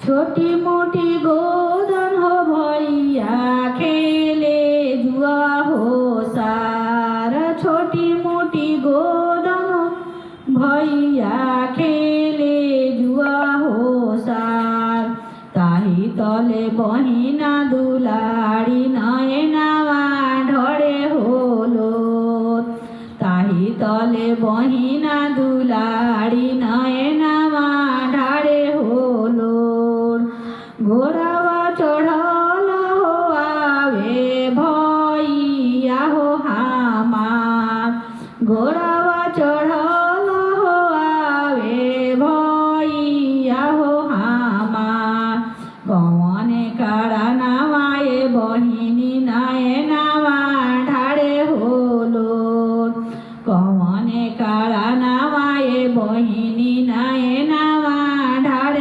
छोटी मोटी गोदन हो भैया खेले जुआ हो सार। छोटी मोटी गोदन हो भैया खेले जुआ हो सार। ताही तले बहिना दुलारी नयनावा ढळे होलो। ताही तले बहिना